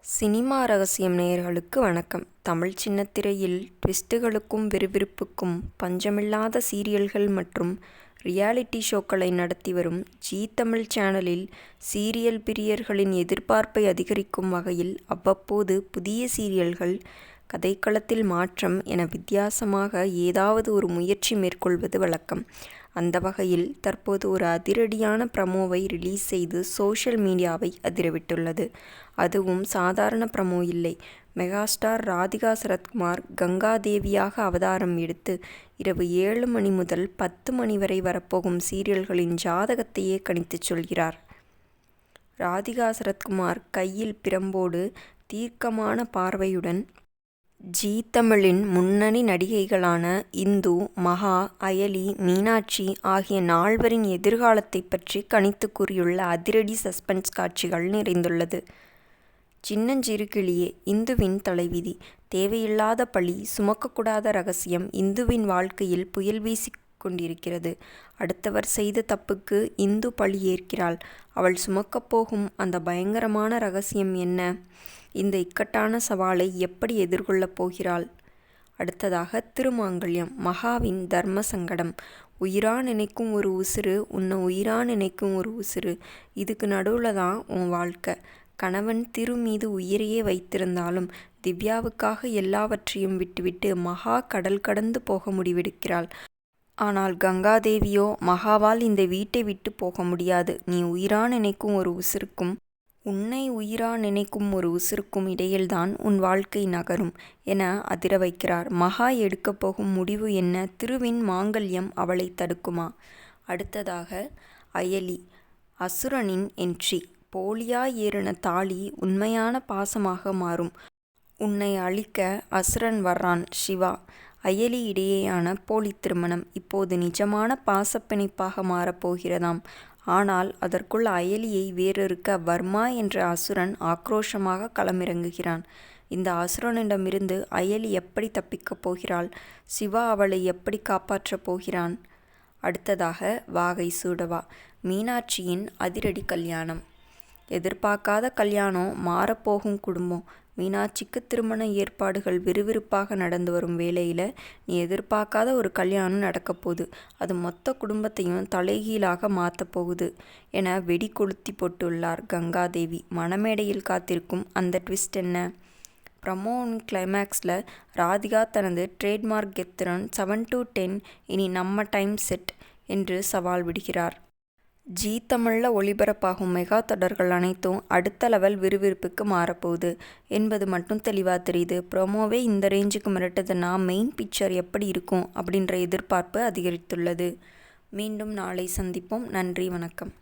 Cinema ரகசியம் நேயர்களுக்கு வணக்கம். தமிழ் சின்னத்திரையில் ட்விஸ்ட்டுகளுக்கும் விறுவிறுப்புக்கும் பஞ்சமில்லாத சீரியல்கள் மற்றும் ரியாலிட்டி ஷோக்களை நடத்தி வரும் ஜீ தமிழ் சேனலில் சீரியல் பிரியர்களின் எதிர்பார்ப்பை அதிகரிக்கும் வகையில் அவ்வப்போது புதிய சீரியல்கள், கதைக்களத்தில் மாற்றம் என வித்தியாசமாக ஏதாவது ஒரு முயற்சி மேற்கொள்வது வழக்கம். அந்த வகையில் தற்போது ஒரு அதிரடியான ப்ரமோவை ரிலீஸ் செய்து சோஷியல் மீடியாவை அதிரவிட்டுள்ளது. அதுவும் சாதாரண ப்ரமோ இல்லை. மெகாஸ்டார் ராதிகா சரத்குமார் கங்காதேவியாக அவதாரம் எடுத்து இரவு 7 மணி முதல் 10 மணி வரை வரப்போகும் சீரியல்களின் ஜாதகத்தையே கணித்துச் சொல்கிறார். ராதிகா சரத்குமார் கையில் பிரம்போடு தீர்க்கமான பார்வையுடன் ஜீ தமிழின் முன்னணி நடிகைகளான இந்து, மகா, அயலி, மீனாட்சி ஆகிய நால்வரின் எதிர்காலத்தை பற்றி கணித்து கூறியுள்ள அதிரடி சஸ்பென்ஸ் காட்சிகள் நிறைந்துள்ளது. சின்னஞ்சிறு கிளியே, இந்துவின் தலைவிதி. தேவையில்லாத பழி சுமக்கக்கூடாத ரகசியம் இந்துவின் வாழ்க்கையில் புயல் வீசிக் கொண்டிருக்கிறது. அடுத்தவர் செய்த தப்புக்கு இந்து பழி ஏற்கிறாள். அவள் சுமக்கப் போகும் அந்த பயங்கரமான ரகசியம் என்ன? இந்த இக்கட்டான சவாலை எப்படி எதிர்கொள்ளப் போகிறாள்? அடுத்ததாக திருமாங்கல்யம். மகாவின் தர்ம சங்கடம். உயிரா நினைக்கும் ஒரு உசுறு, உன்னை உயிரா நினைக்கும் ஒரு உசுறு, இதுக்கு நடுவில் தான் உன் வாழ்க்கை. கணவன் திரு மீது உயிரையே வைத்திருந்தாலும் திவ்யாவுக்காக எல்லாவற்றையும் விட்டுவிட்டு மகா கடல் கடந்து போக முடிவெடுக்கிறாள். ஆனால் கங்காதேவியோ, மகாவால் இந்த வீட்டை விட்டு போக முடியாது. நீ உயிரா நினைக்கும் ஒரு உசுருக்கும் உன்னை உயிரா நினைக்கும் ஒரு உசுருக்கும் இடையில்தான் உன் வாழ்க்கை நகரும் என அதிர வைக்கிறார். மகா எடுக்கப் போகும் முடிவு என்ன? திருவின் மாங்கல்யம் அவளை தடுக்குமா? அடுத்ததாக அயலி. அசுரனின் என்ட்ரி. போலியா ஏறின தாலி உண்மையான பாசமாக மாறும். உன்னை அழிக்க அசுரன் வர்றான். சிவா, அயலி இடையேயான போலி திருமணம் இப்போது நிஜமான பாசப்பிணைப்பாக மாறப்போகிறதாம். ஆனால் அதற்குள் அயலியை வேறொருக்க வர்மா என்ற அசுரன் ஆக்ரோஷமாக களமிறங்குகிறான். இந்த அசுரனிடமிருந்து அயலி எப்படி தப்பிக்கப் போகிறாள்? சிவா அவளை எப்படி காப்பாற்றப் போகிறான்? அடுத்ததாக வாகை சூடவா. மீனாட்சியின் அதிரடி கல்யாணம். எதிர்பார்க்காத கல்யாணம், மாறப்போகும் குடும்பம். மீனாட்சிக்கு திருமண ஏற்பாடுகள் விறுவிறுப்பாக நடந்து வரும் வேளையில் நீ எதிர்பார்க்காத ஒரு கல்யாணம் நடக்கப்போகுது. அது மொத்த குடும்பத்தையும் தலைகீழாக மாற்றப் போகுது என வெடி கொளுத்தி போட்டுள்ளார் கங்காதேவி. மணமேடையில் காத்திருக்கும் அந்த ட்விஸ்ட் என்ன? ப்ரமோவின் கிளைமேக்ஸில் ராதிகா தனது ட்ரேட்மார்க் கெத்துடன் 7 to 10 இனி நம்ம டைம் செட் என்று சவால் விடுகிறார். ஜீ தமிழில் ஒளிபரப்பாகும் மெகா தொடர்கள் அனைத்தும் அடுத்த லெவல் விறுவிறுப்புக்கு மாறப்போகுது என்பது மட்டும் தெளிவாக தெரியுது. ப்ரோமோவே இந்த ரேஞ்சுக்கு மிரட்டுதுன்னா மெயின் பிக்சர் எப்படி இருக்கும் அப்படின்ற எதிர்பார்ப்பு அதிகரித்துள்ளது. மீண்டும் நாளை சந்திப்போம். நன்றி, வணக்கம்.